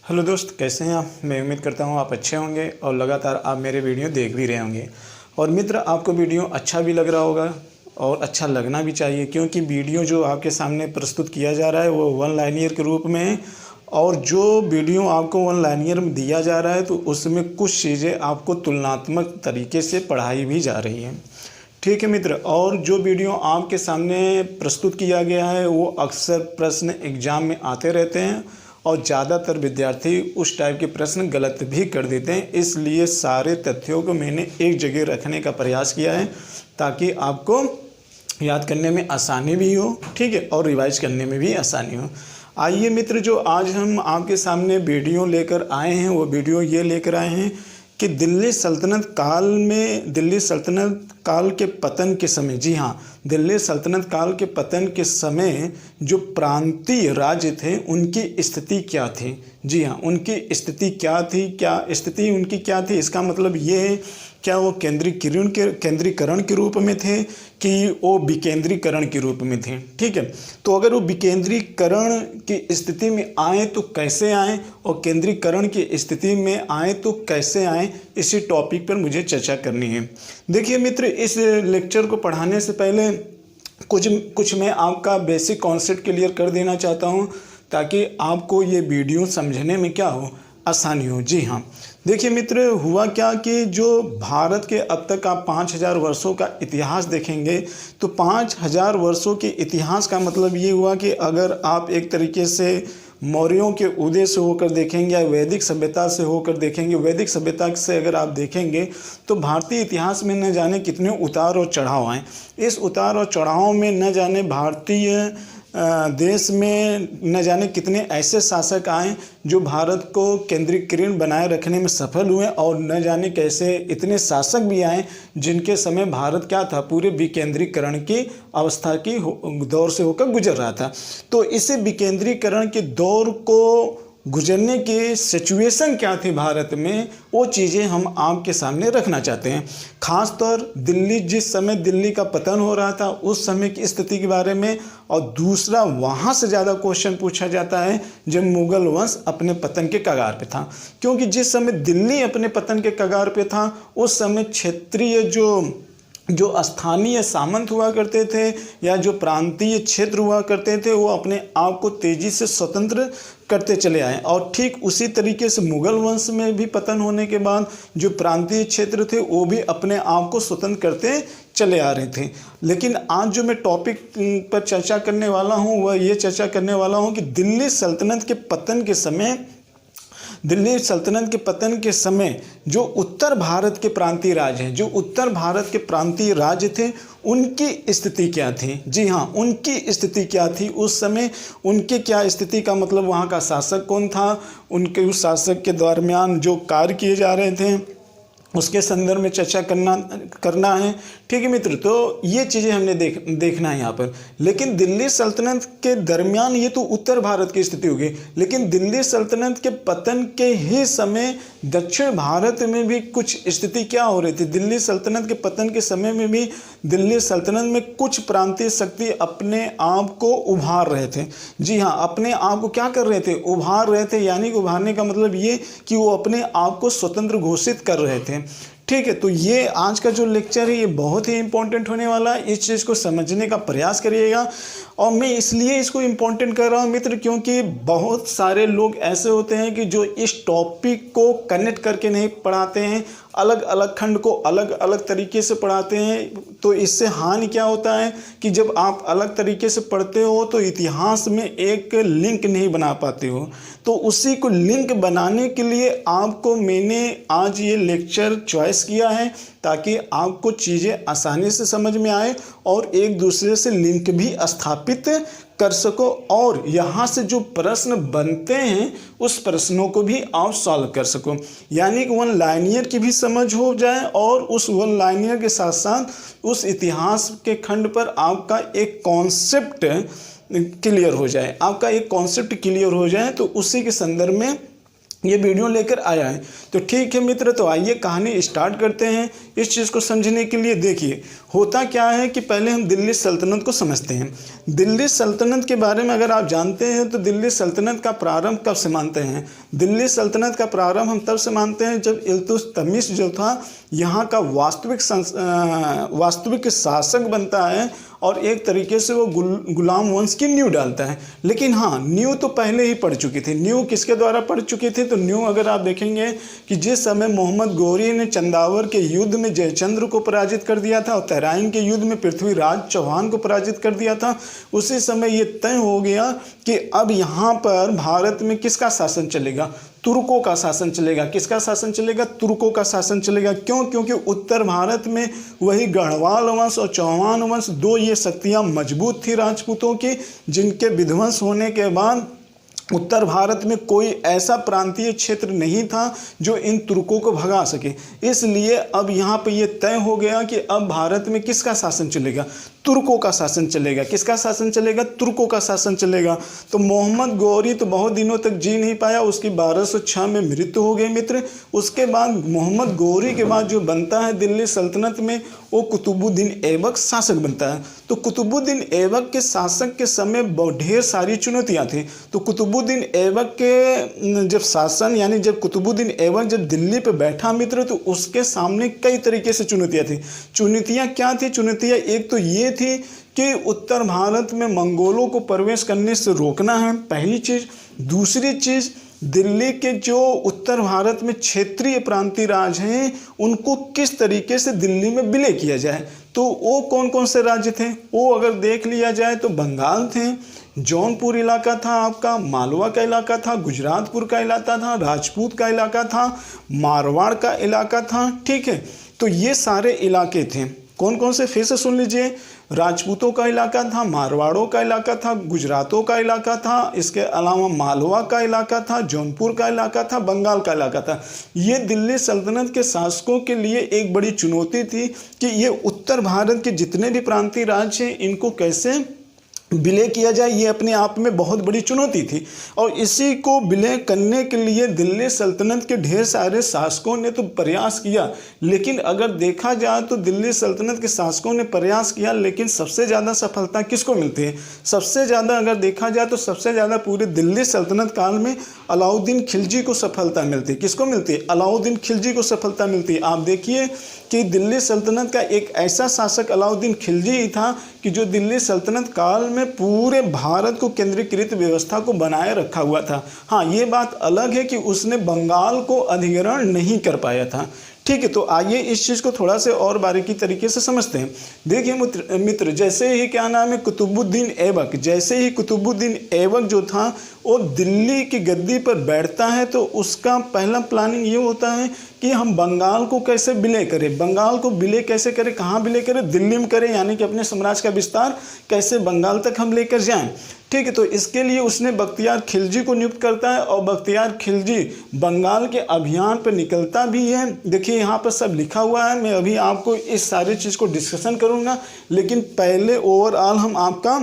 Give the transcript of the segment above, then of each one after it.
Hello दोस्त, कैसे हैं आप। मैं उम्मीद करता हूं आप अच्छे होंगे और लगातार आप मेरे वीडियो देख भी रहे होंगे। और मित्र, आपको वीडियो अच्छा भी लग रहा होगा और अच्छा लगना भी चाहिए, क्योंकि वीडियो जो आपके सामने प्रस्तुत किया जा रहा है वो वन लाइनियर के रूप में है। और जो वीडियो आपको वन लाइनियर में दिया जा रहा है तो उसमें कुछ चीज़ें आपको तुलनात्मक तरीके से पढ़ाई भी जा रही हैं। ठीक है मित्र, और जो वीडियो आपके सामने प्रस्तुत किया गया है वो अक्सर प्रश्न एग्जाम में आते रहते हैं और ज़्यादातर विद्यार्थी उस टाइप के प्रश्न गलत भी कर देते हैं। इसलिए सारे तथ्यों को मैंने एक जगह रखने का प्रयास किया है ताकि आपको याद करने में आसानी भी हो, ठीक है, और रिवाइज करने में भी आसानी हो। आइए मित्र, जो आज हम आपके सामने वीडियो लेकर आए हैं वो वीडियो ये लेकर आए हैं कि दिल्ली सल्तनत काल के पतन के समय, जी हाँ, दिल्ली सल्तनत काल के पतन के समय जो प्रांतीय राज्य थे उनकी स्थिति क्या थी। जी हाँ, उनकी स्थिति क्या थी, उनकी क्या थी। इसका मतलब ये है, क्या वो केंद्रीकरण के रूप में थे कि वो विकेंद्रीकरण के रूप में थे। ठीक है, तो अगर वो विकेंद्रीकरण की स्थिति में आए तो कैसे आए और केंद्रीकरण की स्थिति में आए तो कैसे आए, इसी टॉपिक पर मुझे चर्चा करनी है। देखिए मित्र, इस लेक्चर को पढ़ाने से पहले कुछ मैं आपका बेसिक कॉन्सेप्ट क्लियर कर देना चाहता हूँ ताकि आपको ये वीडियो समझने में क्या हो, आसानी हो। जी हाँ, देखिए मित्र, हुआ क्या कि जो भारत के अब तक आप 5000 वर्षों का इतिहास देखेंगे तो 5000 वर्षों के इतिहास का मतलब ये हुआ कि अगर आप एक तरीके से मौर्यों के उदय से होकर देखेंगे या वैदिक सभ्यता से होकर देखेंगे, वैदिक सभ्यता से अगर आप देखेंगे तो भारतीय इतिहास में न जाने कितने उतार और चढ़ाव आए। इस उतार और चढ़ाव में न जाने भारतीय देश में न जाने कितने ऐसे शासक आए जो भारत को केंद्रीकरण बनाए रखने में सफल हुए, और न जाने कैसे इतने शासक भी आए जिनके समय भारत क्या था, पूरे विकेंद्रीकरण की अवस्था की दौर से होकर गुजर रहा था। तो इसे विकेंद्रीकरण के दौर को गुजरने की सिचुएशन क्या थी भारत में, वो चीज़ें हम आपके सामने रखना चाहते हैं। खासतौर दिल्ली, जिस समय दिल्ली का पतन हो रहा था उस समय की स्थिति के बारे में, और दूसरा वहाँ से ज़्यादा क्वेश्चन पूछा जाता है जब मुगल वंश अपने पतन के कगार पे था। क्योंकि जिस समय दिल्ली अपने पतन के कगार पे था उस समय क्षेत्रीय जो स्थानीय सामंत हुआ करते थे या जो प्रांतीय क्षेत्र हुआ करते थे वो अपने आप को तेज़ी से स्वतंत्र करते चले आए। और ठीक उसी तरीके से मुगल वंश में भी पतन होने के बाद जो प्रांतीय क्षेत्र थे वो भी अपने आप को स्वतंत्र करते चले आ रहे थे। लेकिन आज जो मैं टॉपिक पर चर्चा करने वाला हूँ वह ये चर्चा करने वाला हूँ कि दिल्ली सल्तनत के पतन के समय जो उत्तर भारत के प्रांतीय राज्य हैं, जो उत्तर भारत के प्रांतीय राज्य थे, उनकी स्थिति क्या थी। जी हाँ, उनकी स्थिति क्या थी उस समय, उनके क्या स्थिति का मतलब वहाँ का शासक कौन था, उनके उस शासक के दरमियान जो कार्य किए जा रहे थे उसके संदर्भ में चर्चा करना है। ठीक है मित्र, तो ये चीज़ें हमने देखना है यहाँ पर। लेकिन दिल्ली सल्तनत के दरमियान ये तो उत्तर भारत की स्थिति होगी, लेकिन दिल्ली सल्तनत के पतन के ही समय दक्षिण भारत में भी कुछ स्थिति क्या हो रही थी। दिल्ली सल्तनत के पतन के समय में भी दिल्ली सल्तनत में कुछ प्रांतीय शक्ति अपने आप को उभार रहे थे। जी हाँ, अपने आप को क्या कर रहे थे, उभार रहे थे। यानी कि उभारने का मतलब ये कि वो अपने आप को स्वतंत्र घोषित कर रहे थे। ठीक है, तो ये आज का जो लेक्चर है ये बहुत ही इम्पोर्टेंट होने वाला है। इस चीज़ को समझने का प्रयास करिएगा। और मैं इसलिए इसको इम्पोर्टेंट कर रहा हूँ मित्र, क्योंकि बहुत सारे लोग ऐसे होते हैं कि जो इस टॉपिक को कनेक्ट करके नहीं पढ़ाते हैं, अलग अलग खंड को अलग अलग तरीके से पढ़ाते हैं। तो इससे हानि क्या होता है कि जब आप अलग तरीके से पढ़ते हो तो इतिहास में एक लिंक नहीं बना पाते हो। तो उसी को लिंक बनाने के लिए आपको मैंने आज ये लेक्चर चॉइस किया है ताकि आपको चीज़ें आसानी से समझ में आए और एक दूसरे से लिंक भी स्थापित कर सको, और यहाँ से जो प्रश्न बनते हैं उस प्रश्नों को भी आप सॉल्व कर सको। यानी कि वन लाइनियर की भी समझ हो जाए और उस वन लाइनियर के साथ साथ उस इतिहास के खंड पर आपका एक कॉन्सेप्ट क्लियर हो जाए, तो उसी के संदर्भ में ये वीडियो लेकर आया है। तो ठीक है मित्र, तो आइए कहानी स्टार्ट करते हैं। इस चीज़ को समझने के लिए देखिए होता क्या है कि पहले हम दिल्ली सल्तनत को समझते हैं। दिल्ली सल्तनत के बारे में अगर आप जानते हैं तो दिल्ली सल्तनत का प्रारंभ कब से मानते हैं? दिल्ली सल्तनत का प्रारंभ हम तब से मानते हैं जब इल्तुतमिश जो था यहाँ का वास्तविक शासक बनता है और एक तरीके से वो गुलाम वंश की नींव डालता है। लेकिन हाँ, नींव तो पहले ही पड़ चुकी थी। नींव किसके द्वारा पड़ चुकी थी? तो नींव अगर आप देखेंगे कि जिस समय मोहम्मद गौरी ने चंदावर के युद्ध में जयचंद्र को पराजित कर दिया था और तराइन के युद्ध में पृथ्वीराज चौहान को पराजित कर दिया था, उसी समय ये तय हो गया कि अब यहाँ पर भारत में किसका शासन चलेगा? तुर्कों का शासन चलेगा। किसका शासन चलेगा? तुर्कों का शासन चलेगा। क्यों? क्योंकि उत्तर भारत में वही गढ़वाल वंश और चौहान वंश, दो ये शक्तियाँ मजबूत थी राजपूतों की, जिनके विध्वंस होने के बाद उत्तर भारत में कोई ऐसा प्रांतीय क्षेत्र नहीं था जो इन तुर्कों को भगा सके। इसलिए अब यहाँ पे ये तय हो गया कि अब भारत में किसका शासन चलेगा? तुर्कों का शासन चलेगा। किसका शासन चलेगा? तुर्कों का शासन चलेगा। तो मोहम्मद गौरी तो बहुत दिनों तक जी नहीं पाया, उसकी 1206 में मृत्यु हो गई मित्र। उसके बाद मोहम्मद गौरी के बाद जो बनता है दिल्ली सल्तनत में, वो कुतुबुद्दीन ऐबक शासक बनता है। तो कुतुबुद्दीन ऐबक के शासक के समय ढेर सारी चुनौतियाँ थी। तो कुतुबुद्दीन ऐबक के जब शासन यानी जब कुतुबुद्दीन ऐबक जब दिल्ली पे बैठा मित्र, तो उसके सामने कई तरीके से चुनौतियाँ थी। चुनौतियाँ क्या थी? चुनौतियाँ एक तो ये थी कि उत्तर भारत में मंगोलों को प्रवेश करने से रोकना है, पहली चीज़। दूसरी चीज़, दिल्ली के जो उत्तर भारत में क्षेत्रीय प्रांतीय राज हैं उनको किस तरीके से दिल्ली में विलय किया जाए। तो वो कौन कौन से राज्य थे? वो अगर देख लिया जाए तो बंगाल थे, जौनपुर इलाका था आपका, मालवा का इलाका था, गुजरातपुर का इलाका था, राजपूत का इलाका था, मारवाड़ का इलाका था। ठीक है, तो ये सारे इलाके थे। कौन कौन से? फिर से सुन लीजिए। राजपूतों का इलाका था, मारवाड़ों का इलाका था, गुजरातों का इलाका था, इसके अलावा मालवा का इलाका था, जौनपुर का इलाका था, बंगाल का इलाका था। ये दिल्ली सल्तनत के शासकों के लिए एक बड़ी चुनौती थी कि ये उत्तर भारत के जितने भी प्रांतीय राज्य हैं इनको कैसे विलय किया जाए। ये अपने आप में बहुत बड़ी चुनौती थी और इसी को विलय करने के लिए दिल्ली सल्तनत के ढेर सारे शासकों ने तो प्रयास किया। लेकिन अगर देखा जाए तो दिल्ली सल्तनत के शासकों ने प्रयास किया, लेकिन सबसे ज़्यादा सफलता किसको मिलती है? सबसे ज़्यादा अगर देखा जाए तो सबसे ज़्यादा पूरे दिल्ली सल्तनत काल में अलाउद्दीन खिलजी को सफलता मिलती है। किसको मिलती है? अलाउद्दीन खिलजी को सफलता मिलती है। आप देखिए कि दिल्ली सल्तनत का एक ऐसा शासक अलाउद्दीन खिलजी ही था कि जो दिल्ली सल्तनत काल में पूरे भारत को केंद्रीकृत व्यवस्था को बनाए रखा हुआ था। हाँ, ये बात अलग है कि उसने बंगाल को अधिग्रहण नहीं कर पाया था। ठीक है, तो आइए इस चीज़ को थोड़ा से और बारीकी तरीके से समझते हैं। देखिए मित्र, जैसे ही क्या नाम है कुतुबुद्दीन ऐबक, जैसे ही कुतुबुद्दीन ऐबक जो था वो दिल्ली की गद्दी पर बैठता है तो उसका पहला प्लानिंग ये होता है कि हम बंगाल को कैसे विलय करें। बंगाल को विलय कैसे करें? कहाँ विलय करें? दिल्ली में करें, यानी कि अपने साम्राज्य का विस्तार कैसे बंगाल तक हम लेकर जाएं। ठीक है, तो इसके लिए उसने बख्तियार खिलजी को नियुक्त करता है और बख्तियार खिलजी बंगाल के अभियान पर निकलता भी है। देखिए यहाँ पर सब लिखा हुआ है, मैं अभी आपको इस सारी चीज़ को डिस्कशन करूँगा, लेकिन पहले ओवरऑल हम आपका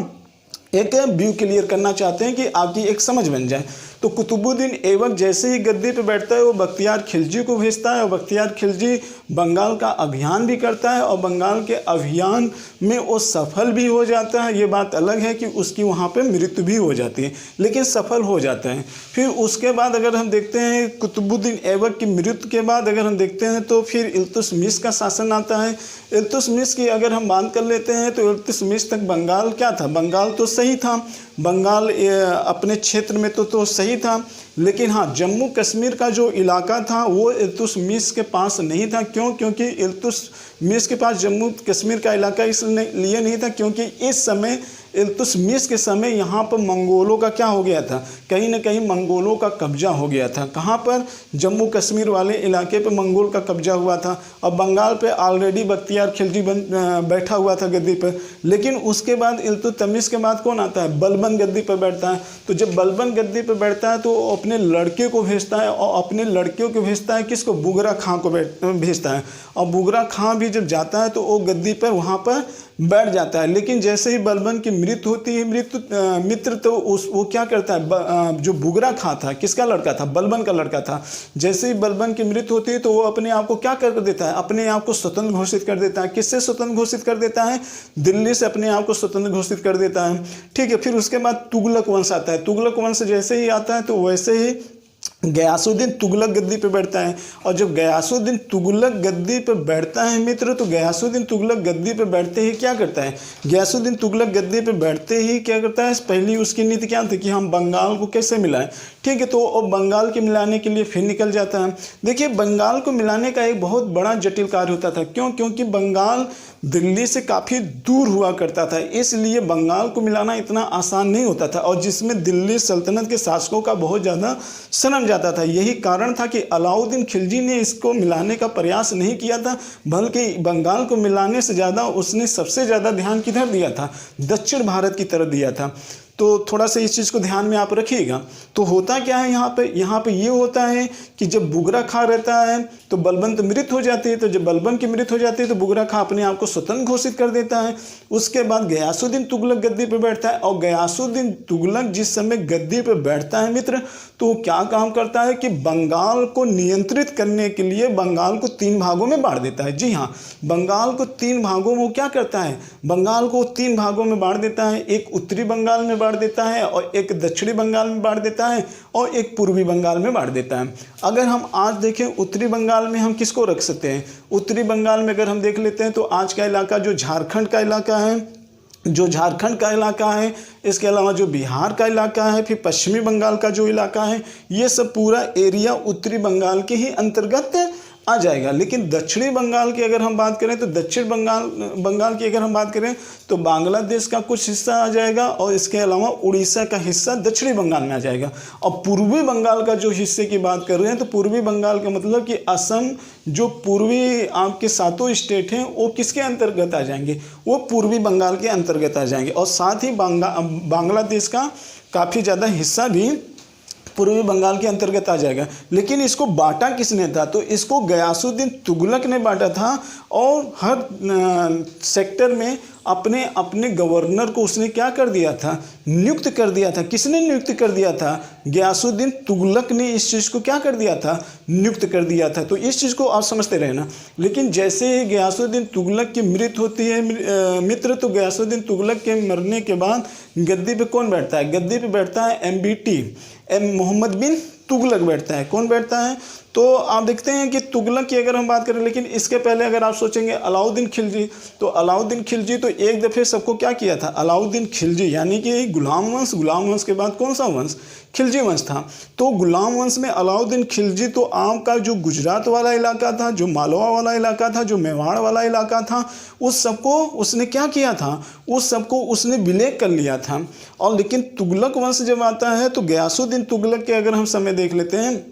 एक व्यू क्लियर करना चाहते हैं कि आपकी एक समझ बन जाए। तो कुतुबुद्दीन ऐबक जैसे ही गद्दी पे बैठता है वो बख्तियार खिलजी को भेजता है और बख्तियार खिलजी बंगाल का अभियान भी करता है और बंगाल के अभियान में वो सफल भी हो जाता है। ये बात अलग है कि उसकी वहाँ पे मृत्यु भी हो जाती है, लेकिन सफल हो जाता है। फिर उसके बाद अगर हम देखते हैं कुतुबुद्दीन ऐबक की मृत्यु के बाद अगर हम देखते हैं तो फिर इल्तुतमिश का शासन आता है। इल्तुतमिश की अगर हम बात कर लेते हैं तो इल्तुतमिश तक बंगाल क्या था? बंगाल तो सही था, बंगाल अपने क्षेत्र में तो सही था, लेकिन हाँ जम्मू कश्मीर का जो इलाका था वो इल्तुतमिश के पास नहीं था। क्यों? क्योंकि इल्तुतमिश के पास जम्मू कश्मीर का इलाका इसलिए नहीं था क्योंकि इस समय इल्तुतमिश के समय यहाँ पर मंगोलों का क्या हो गया था? कहीं ना कहीं मंगोलों का कब्जा हो गया था। कहाँ पर? जम्मू कश्मीर वाले इलाके पर मंगोल का कब्जा हुआ था और बंगाल पे ऑलरेडी बख्तियार खिलजी बैठा हुआ था गद्दी पर। लेकिन उसके बाद इल्तुतमिश के बाद कौन आता है? बलबन गद्दी पर बैठता है। तो जब बलबन गद्दी पर बैठता है तो अपने लड़के को भेजता है और अपने लड़कियों को भेजता है किसको? बुगरा खां को भेजता है। और बुगरा खां भी जब जाता है तो वो गद्दी पर वहाँ पर बैठ जाता है। लेकिन जैसे ही बलबन की मृत्यु होती है मित्र तो वो क्या करता है, जो बुगरा खां था, किसका लड़का था, बलबन का लड़का था, जैसे ही बलबन की मृत्यु होती है तो वो अपने आप को क्या कर देता है, अपने आप को स्वतंत्र घोषित कर देता है। किससे स्वतंत्र घोषित कर देता है, दिल्ली से अपने आप को स्वतंत्र घोषित कर देता है। ठीक है, फिर उसके बाद तुगलक वंश आता है। तुगलक वंश जैसे ही आता है तो वैसे ही गयासुद्दीन तुगलक गद्दी पे बैठता है। और जब गयासुद्दीन तुगलक गद्दी पे बैठता है मित्र, तो गयासुद्दीन तुगलक गद्दी पे बैठते ही क्या करता है, गयासुद्दीन तुगलक गद्दी पे बैठते ही क्या करता है, पहली उसकी नीति क्या थी कि हम बंगाल को कैसे मिलाएं। ठीक है, तो बंगाल के मिलाने के लिए फिर निकल जाता है। देखिए, बंगाल को मिलाने का एक बहुत बड़ा जटिल कार्य होता था। क्यों? क्योंकि बंगाल दिल्ली से काफ़ी दूर हुआ करता था, इसलिए बंगाल को मिलाना इतना आसान नहीं होता था, और जिसमें दिल्ली सल्तनत के शासकों का बहुत ज़्यादा श्रम जाता था। यही कारण था कि अलाउद्दीन खिलजी ने इसको मिलाने का प्रयास नहीं किया था, बल्कि बंगाल को मिलाने से ज़्यादा उसने सबसे ज़्यादा ध्यान किधर दिया था, दक्षिण भारत की तरफ दिया था। तो थोड़ा सा इस चीज़ को ध्यान में आप रखिएगा। तो होता क्या है यहाँ पे ये होता है कि जब बुगरा खां रहता है तो बलबन तो मृत हो जाती है, तो जब बलबन की मृत हो जाती है तो बुगरा खां अपने आप को स्वतंत्र घोषित कर देता है। उसके बाद गयासुद्दीन तुगलक गद्दी पर बैठता है, और गयासुद्दीन तुगलक जिस समय गद्दी पर बैठता है मित्र, तो वो क्या काम करता है कि बंगाल को नियंत्रित करने के लिए बंगाल को 3 भागों में बांट देता है। जी हाँ, बंगाल को 3 भागों में वो क्या करता है, बंगाल को 3 भागों में बांट देता है। एक उत्तरी बंगाल में बांट देता है, और एक दक्षिणी बंगाल में बांट देता है, और एक पूर्वी बंगाल में बांट देता है। अगर हम आज देखें उत्तरी बंगाल में हम किसको रख सकते हैं, उत्तरी बंगाल में अगर हम देख लेते हैं तो आज का इलाका जो झारखंड का इलाका है, इसके अलावा जो बिहार का इलाका है, फिर पश्चिमी बंगाल का जो इलाका है, ये सब पूरा एरिया उत्तरी बंगाल के ही अंतर्गत आ जाएगा। लेकिन दक्षिणी बंगाल की अगर हम बात करें तो दक्षिण बंगाल की अगर हम बात करें तो बांग्लादेश का कुछ हिस्सा आ जाएगा, और इसके अलावा उड़ीसा का हिस्सा दक्षिणी बंगाल में आ जाएगा। और पूर्वी बंगाल का जो हिस्से की बात कर रहे हैं तो पूर्वी बंगाल का मतलब कि असम, जो पूर्वी आपके 7 स्टेट हैं वो किसके अंतर्गत आ जाएंगे, वो पूर्वी बंगाल के अंतर्गत आ जाएंगे। और साथ ही बांग्लादेश का काफ़ी ज़्यादा हिस्सा भी पूर्वी बंगाल के अंतर्गत आ जाएगा। लेकिन इसको बांटा किसने था, तो इसको गयासुद्दीन तुगलक ने बांटा था, और हर सेक्टर में अपने अपने गवर्नर को उसने क्या कर दिया था, नियुक्त कर दिया था। किसने नियुक्त कर दिया था, गयासुद्दीन तुगलक ने इस चीज़ को क्या कर दिया था, नियुक्त कर दिया था। तो इस चीज़ को आप समझते रहना। लेकिन जैसे ही गयासुद्दीन तुगलक की मृत्यु होती है मित्र, तो गयासुद्दीन तुगलक के मरने के बाद गद्दी पे कौन बैठता है, गद्दी पे बैठता है मोहम्मद बिन तुगलक बैठता है। कौन बैठता है, तो आप देखते हैं कि तुगलक की अगर हम बात करें, लेकिन इसके पहले अगर आप सोचेंगे अलाउद्दीन खिलजी, तो अलाउद्दीन खिलजी तो एक दफ़े सबको क्या किया था, अलाउद्दीन खिलजी यानी कि गुलाम वंश के बाद कौन सा वंश, खिलजी वंश था। तो गुलाम वंश में अलाउद्दीन खिलजी तो आपका जो गुजरात वाला इलाका था, जो मालवा वाला इलाका था, जो मेवाड़ वाला इलाका था, उस सबको उसने क्या किया था, उस सबको उसने विलय कर लिया था। और लेकिन तुगलक वंश जब आता है तो गयासुद्दीन तुगलक के अगर हम समय देख लेते हैं,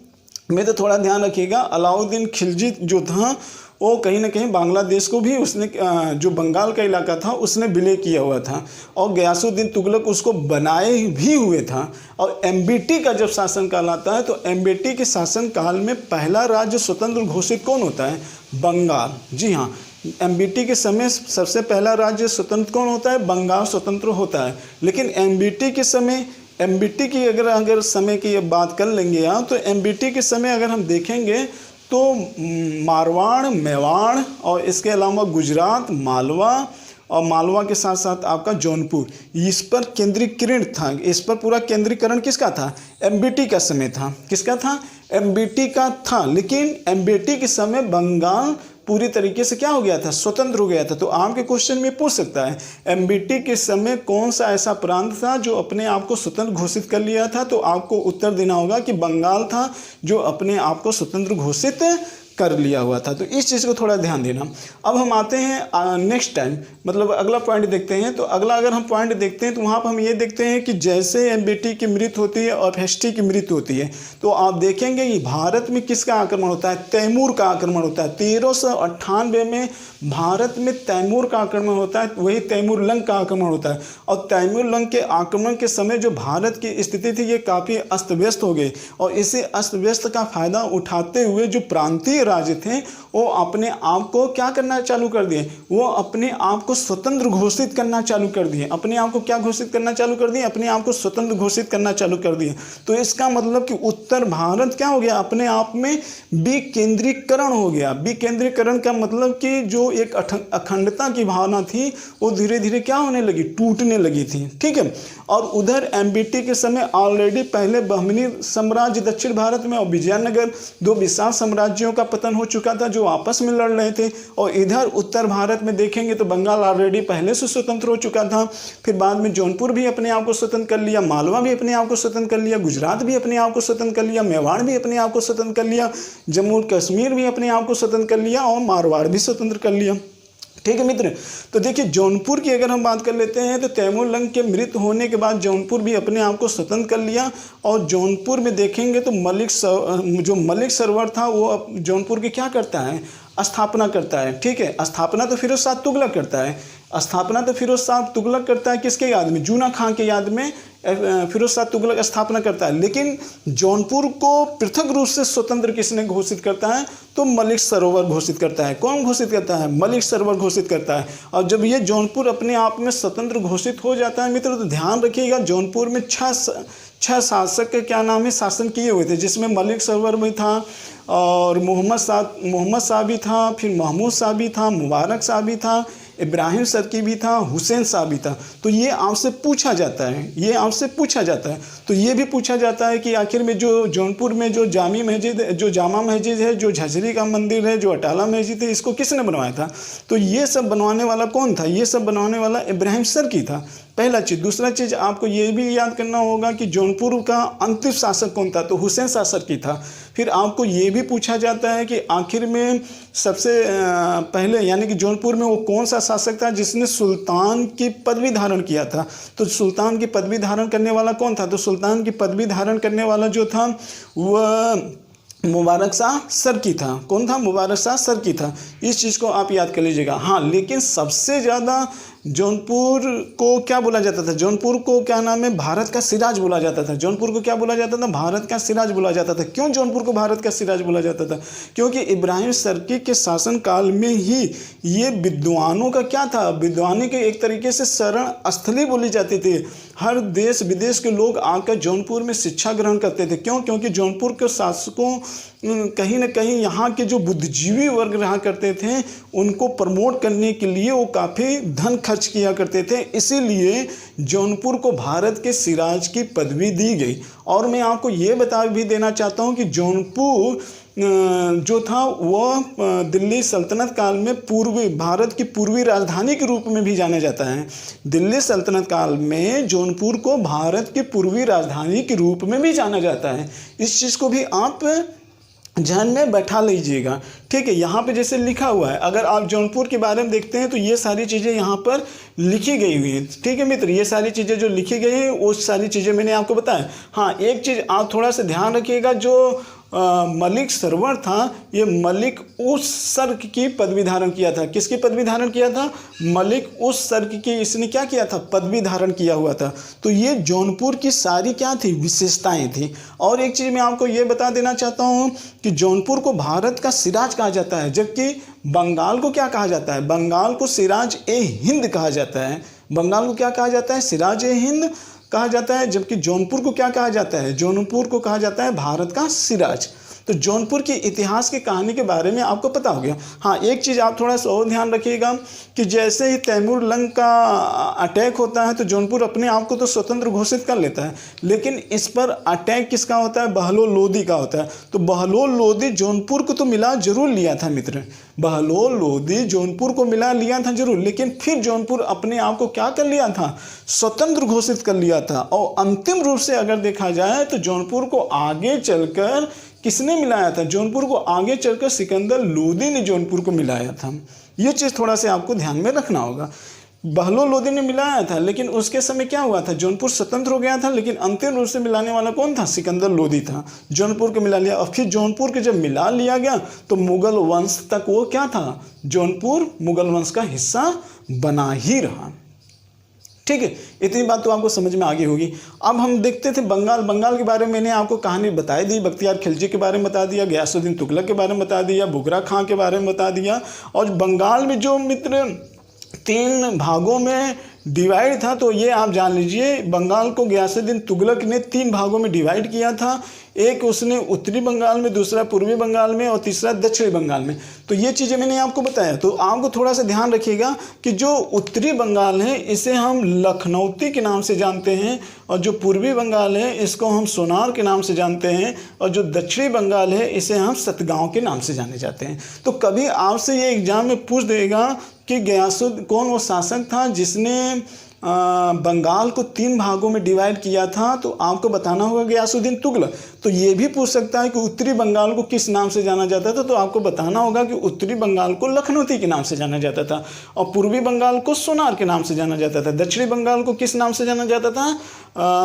मैं तो थोड़ा ध्यान रखिएगा, अलाउद्दीन खिलजी जो था वो कहीं ना कहीं बांग्लादेश को भी उसने, जो बंगाल का इलाका था उसने विलय किया हुआ था, और गयासुद्दीन तुगलक उसको बनाए भी हुए था। और एमबीटी का जब शासनकाल आता है तो एमबीटी के शासनकाल में पहला राज्य स्वतंत्र घोषित कौन होता है, बंगाल। जी हाँ, एमबीटी के समय सबसे पहला राज्य स्वतंत्र कौन होता है, बंगाल स्वतंत्र होता है। लेकिन एमबीटी के समय, एमबीटी की अगर समय की बात कर लेंगे आप, तो एमबीटी के समय अगर हम देखेंगे तो मारवाड़, मेवाड़ और इसके अलावा गुजरात, मालवा, और मालवा के साथ साथ आपका जौनपुर, इस पर केंद्रीकरण था। इस पर पूरा केंद्रीकरण किसका था, एमबीटी का समय था। किसका था, एमबीटी का था। लेकिन एमबीटी के समय बंगाल पूरी तरीके से क्या हो गया था, स्वतंत्र हो गया था। तो आपके क्वेश्चन में पूछ सकता है एमबीटी के समय कौन सा ऐसा प्रांत था जो अपने आप को स्वतंत्र घोषित कर लिया था, तो आपको उत्तर देना होगा कि बंगाल था जो अपने आप को स्वतंत्र घोषित कर लिया हुआ था। तो इस चीज़ को थोड़ा ध्यान देना। अब हम आते हैं नेक्स्ट टाइम, मतलब अगला पॉइंट देखते हैं। तो अगला अगर हम पॉइंट देखते हैं तो वहाँ पर हम ये देखते हैं कि जैसे एमबीटी की मृत्यु होती है और फेस्टी की मृत्यु होती है, तो आप देखेंगे कि भारत में किसका आक्रमण होता है, तैमूर का आक्रमण होता है। 1398 में भारत में तैमूर का आक्रमण होता है, वही तैमूर लंग का आक्रमण होता है। और तैमूर लंग के आक्रमण के समय जो भारत की स्थिति थी ये काफ़ी अस्त व्यस्त हो गई, और इसे अस्त व्यस्त का फायदा उठाते हुए जो प्रांतीय प्रांतीय राज्य थे वो अपने आप को क्या करना चालू कर दिए, वो अपने आप को स्वतंत्र घोषित करना चालू कर दिए। अपने आप को क्या घोषित करना चालू कर दिए, अपने आप को स्वतंत्र घोषित करना चालू कर दिए। तो इसका मतलब कि उत्तर भारत क्या हो गया, अपने आप में विकेंद्रीकरण हो गया। विकेंद्रीकरण का मतलब कि जो एक अखंडता की भावना थी वो धीरे धीरे क्या होने लगी, टूटने लगी थी। ठीक है। और उधर एमबीटी के समय ऑलरेडी पहले बहमनी साम्राज्य दक्षिण भारत में और विजयनगर, दो विशाल साम्राज्यों का पतन हो चुका था जो आपस में लड़ रहे थे। और इधर उत्तर भारत में देखेंगे तो बंगाल ऑलरेडी पहले से स्वतंत्र हो चुका था। फिर बाद में जौनपुर भी अपने आप को स्वतंत्र कर लिया, मालवा भी अपने आप को स्वतंत्र कर लिया, गुजरात भी अपने आप को स्वतंत्र कर लिया, मेवाड़ भी अपने आप को स्वतंत्र कर लिया, जम्मू कश्मीर भी अपने आप को स्वतंत्र कर लिया और मारवाड़ भी स्वतंत्र कर लिया। ठीक है मित्र। तो देखिए जौनपुर की अगर हम बात कर लेते हैं तो तैमूर लंग के मृत्यु होने के बाद जौनपुर भी अपने आप को स्वतंत्र कर लिया। और जौनपुर में देखेंगे तो जो मलिक सरवर था वो जौनपुर की क्या करता है, स्थापना करता है। ठीक है। स्थापना तो फिरोज शाह तुगलक करता है, स्थापना तो फिरोज शाह तुगलक करता है किसके याद में, जूना खां के याद में फिरोज शाह तुगलक स्थापना करता है। लेकिन जौनपुर को पृथक रूप से स्वतंत्र किसने घोषित करता है, तो मलिक सरोवर घोषित करता है। कौन घोषित करता है, मलिक सरोवर घोषित करता है। और जब ये जौनपुर अपने आप में स्वतंत्र घोषित हो जाता है मित्र, तो ध्यान रखिएगा जौनपुर में छह शासक के क्या नाम है, शासन किए हुए थे, जिसमें मलिक सरोवर भी था और मोहम्मद शाह भी था, फिर महमूद शाह भी था, मुबारक शाह भी था, इब्राहिम सरकी भी था, हुसैन शाह भी था। तो ये आपसे पूछा जाता है, ये आपसे पूछा जाता है। तो ये भी पूछा जाता है कि आखिर में जो जौनपुर में जो जामा मस्जिद है, जो झजरी का मंदिर है, जो अटाला मस्जिद है, इसको किसने बनवाया था। तो ये सब बनवाने वाला कौन था, ये सब बनवाने वाला इब्राहिम सरकी था, पहला चीज़। दूसरा चीज़ आपको ये भी याद करना होगा कि जौनपुर का अंतिम शासक कौन था, तो हुसैन शाह सरकी था। फिर आपको ये भी पूछा जाता है कि आखिर में सबसे पहले यानी कि जौनपुर में वो कौन सा शासक था जिसने सुल्तान की पदवी धारण किया था। तो सुल्तान की पदवी धारण करने वाला कौन था, तो सुल्तान की पदवी धारण करने वाला जो था वह मुबारक शाह सरकी था। कौन था, मुबारक शाह सरकी था। इस चीज़ को आप याद कर लीजिएगा। हाँ, लेकिन सबसे ज़्यादा जौनपुर को क्या बोला जाता था, जौनपुर को क्या नाम है, भारत का सिराज बोला जाता था। जौनपुर को क्या बोला जाता था, भारत का सिराज बोला जाता था। क्यों जौनपुर को भारत का सिराज बोला जाता था, क्योंकि इब्राहिम सरकी के शासन काल में ही ये विद्वानों का क्या था, विद्वानी के एक तरीके से शरण स्थली बोली जाती थी। हर देश विदेश के लोग आकर जौनपुर में शिक्षा ग्रहण करते थे। क्यों, क्योंकि जौनपुर के शासकों कहीं ना कहीं यहाँ के जो बुद्धिजीवी वर्ग रहा करते थे उनको प्रमोट करने के लिए वो काफ़ी धन खर्च किया करते थे। इसीलिए जौनपुर को भारत के सिराज की पदवी दी गई। और मैं आपको ये बता भी देना चाहता हूँ कि जौनपुर जो था वह दिल्ली सल्तनत काल में भारत की पूर्वी राजधानी के रूप में भी जाना जाता है। दिल्ली सल्तनत काल में जौनपुर को भारत की पूर्वी राजधानी के रूप में भी जाना जाता है। इस चीज़ को भी आप ध्यान में बैठा लीजिएगा। ठीक है। यहाँ पे जैसे लिखा हुआ है, अगर आप जौनपुर के बारे में देखते हैं तो ये सारी चीज़ें यहाँ पर लिखी गई हुई हैं। ठीक है मित्र, ये सारी चीज़ें जो लिखी गई हैं वो सारी चीज़ें मैंने आपको बताया। हाँ, एक चीज़ आप थोड़ा सा ध्यान रखिएगा, जो मलिक सरवर था ये मलिक उस सर्क की पदवी धारण किया था। किसकी पदवी धारण किया था, मलिक उस सर्क की इसने क्या किया था, पदवी धारण किया हुआ था। तो ये जौनपुर की सारी क्या थी, विशेषताएं थी। और एक चीज़ मैं आपको ये बता देना चाहता हूँ कि जौनपुर को भारत का सिराज कहा जाता है, जबकि बंगाल को क्या कहा जाता है, बंगाल को सिराज ए हिंद कहा जाता है। बंगाल को क्या कहा जाता है, सिराज ए हिंद कहा जाता है। जबकि जौनपुर को क्या कहा जाता है, जौनपुर को कहा जाता है भारत का सिराज। तो जौनपुर की इतिहास की कहानी के बारे में आपको पता हो गया। हाँ, एक चीज़ आप थोड़ा सा और ध्यान रखिएगा कि जैसे ही तैमूर लंग का अटैक होता है तो जौनपुर अपने आप को तो स्वतंत्र घोषित कर लेता है, लेकिन इस पर अटैक किसका होता है, बहलोल लोदी का होता है। तो बहलोल लोदी जौनपुर को तो मिला जरूर लिया था मित्र, बहलोल लोदी जौनपुर को मिला लिया था जरूर, लेकिन फिर जौनपुर अपने आप को क्या कर लिया था, स्वतंत्र घोषित कर लिया था। और अंतिम रूप से अगर देखा जाए तो जौनपुर को आगे चलकर किसने मिलाया था, जौनपुर को आगे चलकर सिकंदर लोदी ने जौनपुर को मिलाया था। ये चीज़ थोड़ा सा आपको ध्यान में रखना होगा। बहलोल लोदी ने मिलाया था, लेकिन उसके समय क्या हुआ था, जौनपुर स्वतंत्र हो गया था, लेकिन अंतिम रूप से मिलाने वाला कौन था, सिकंदर लोदी था। जौनपुर को मिला लिया और फिर जौनपुर के जब मिला लिया गया तो मुगल वंश तक वो क्या था, जौनपुर मुगल वंश का हिस्सा बना ही रहा। ठीक है, इतनी बात तो आपको समझ में आ गई होगी। अब हम देखते थे बंगाल के बारे में मैंने आपको कहानी बताई दी, बख्तियार खिलजी के बारे में बता दिया, गयासुद्दीन तुगलक के बारे में बता दिया, बुगरा खां के बारे में बता दिया। और बंगाल में जो मित्र 3 भागों में डिवाइड था, तो ये आप जान लीजिए बंगाल को गयासुद्दीन तुगलक ने 3 भागों में डिवाइड किया था। एक उसने उत्तरी बंगाल में, दूसरा पूर्वी बंगाल में और तीसरा दक्षिणी बंगाल में। तो ये चीज़ें मैंने आपको बताया। तो आपको थोड़ा सा ध्यान रखिएगा कि जो उत्तरी बंगाल है इसे हम लखनौती के नाम से जानते हैं, और जो पूर्वी बंगाल है इसको हम सोनार के नाम से जानते हैं, और जो दक्षिणी बंगाल है इसे हम सतगांव के नाम से जाने जाते हैं। तो कभी आपसे ये एग्जाम में पूछ देगा कि गयासुद्दीन कौन वो शासक था जिसने बंगाल को 3 भागों में डिवाइड किया था, तो आपको बताना होगा गयासुद्दीन तुगलक। तो ये भी पूछ सकता है कि उत्तरी बंगाल को किस नाम से जाना जाता था, तो आपको बताना होगा कि उत्तरी बंगाल को लखनौती के नाम से जाना जाता था, और पूर्वी बंगाल को सोनार के नाम से जाना जाता था। दक्षिणी बंगाल को किस नाम से जाना जाता था?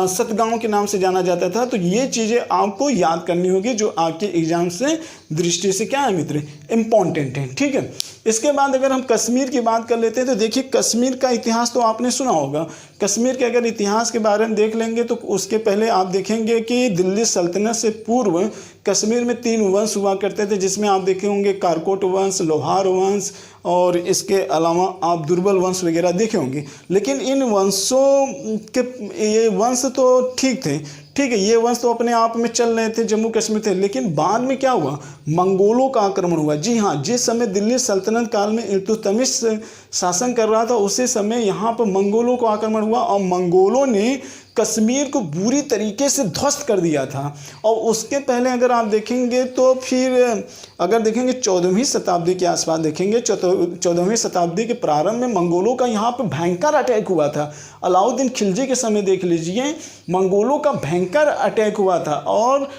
सतगांव के नाम से जाना जाता था। तो ये चीज़ें आपको याद करनी होगी, जो आपके एग्जाम से दृष्टि से क्या है मित्र, इम्पॉर्टेंट है। ठीक है, इसके बाद अगर हम कश्मीर की बात कर लेते हैं, तो देखिए कश्मीर का इतिहास तो आपने सुना होगा। कश्मीर के अगर इतिहास के बारे में देख लेंगे तो उसके पहले आप देखेंगे कि दिल्ली सल्तनत से पूर्व कश्मीर में 3 वंश हुआ करते थे, जिसमें आप देखे होंगे कारकोट वंश, लोहार वंश, और इसके अलावा आप दुर्बल वंश वगैरह देखे होंगे। लेकिन इन वंशों के ये वंश तो ठीक थे, ठीक है, ये वंश तो अपने आप में चल रहे थे, जम्मू कश्मीर थे। लेकिन बाद में क्या हुआ, मंगोलों का आक्रमण हुआ। जी हाँ, जिस समय दिल्ली सल्तनत काल में इल्तुतमिश शासन कर रहा था, उसी समय यहाँ पर मंगोलों का आक्रमण हुआ, और मंगोलों ने कश्मीर को बुरी तरीके से ध्वस्त कर दिया था। और उसके पहले अगर आप देखेंगे तो फिर अगर देखेंगे 14वीं शताब्दी के आसपास देखेंगे, 14वीं शताब्दी के प्रारंभ में मंगोलों का यहाँ पर भयंकर अटैक हुआ था। अलाउद्दीन खिलजी के समय देख लीजिए, मंगोलों का भयंकर अटैक हुआ था, और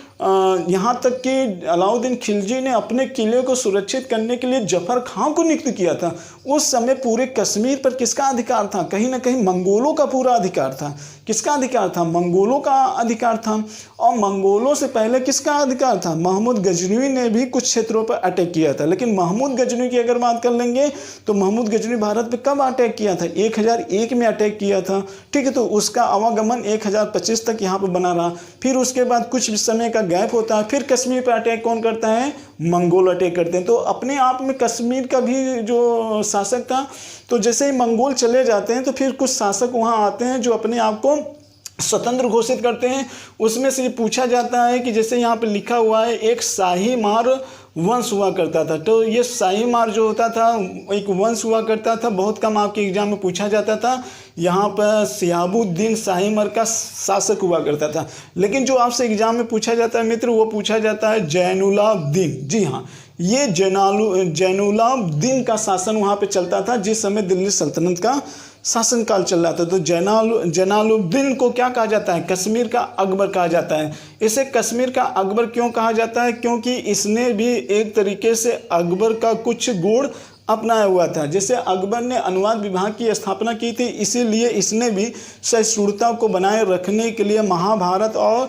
यहाँ तक कि अलाउद्दीन खिलजी ने अपने किले को सुरक्षित करने के लिए जफर खां को नियुक्त किया था। उस समय पूरे कश्मीर पर किसका अधिकार था? कहीं ना कहीं मंगोलों का पूरा अधिकार था। किसका अधिकार था? मंगोलों का अधिकार था। और मंगोलों से पहले किसका अधिकार था? महमूद गजनवी ने भी कुछ क्षेत्रों पर अटैक किया था। लेकिन महमूद गजनवी की अगर बात कर लेंगे तो महमूद गजनवी भारत पर कब अटैक किया था? 1001 में अटैक किया था। ठीक है, तो उसका आवागमन 1025 तक यहाँ पर बना रहा। फिर उसके बाद कुछ समय का गैप होता है, फिर कश्मीर पर अटैक कौन करता है? मंगोल अटैक करते हैं। तो अपने आप में कश्मीर का भी जो शासक था, तो जैसे ही मंगोल चले जाते हैं तो फिर कुछ शासक वहाँ आते हैं जो अपने आप को स्वतंत्र घोषित करते हैं। उसमें से ये पूछा जाता है कि जैसे यहाँ पे लिखा हुआ है, एक शाही मार वंश हुआ करता था। तो ये शाही मार जो होता था एक वंश हुआ करता था, बहुत कम आपके एग्जाम में पूछा जाता था। यहाँ पर सियाबुद्दीन शाही मार का शासक हुआ करता था। लेकिन जो आपसे एग्जाम में पूछा जाता है मित्र, वो पूछा जाता है जैनुलाब्दीन। जी हाँ, ये जैनुलाब्दीन का शासन वहाँ पे चलता था जिस समय दिल्ली सल्तनत का शासनकाल चल रहा था। तो जैनुलाब्दीन को क्या कहा जाता है? कश्मीर का अकबर कहा जाता है। इसे कश्मीर का अकबर क्यों कहा जाता है? क्योंकि इसने भी एक तरीके से अकबर का कुछ गुण अपनाया हुआ था। जैसे अकबर ने अनुवाद विभाग की स्थापना की थी, इसीलिए इसने भी सहिष्णुता को बनाए रखने के लिए महाभारत और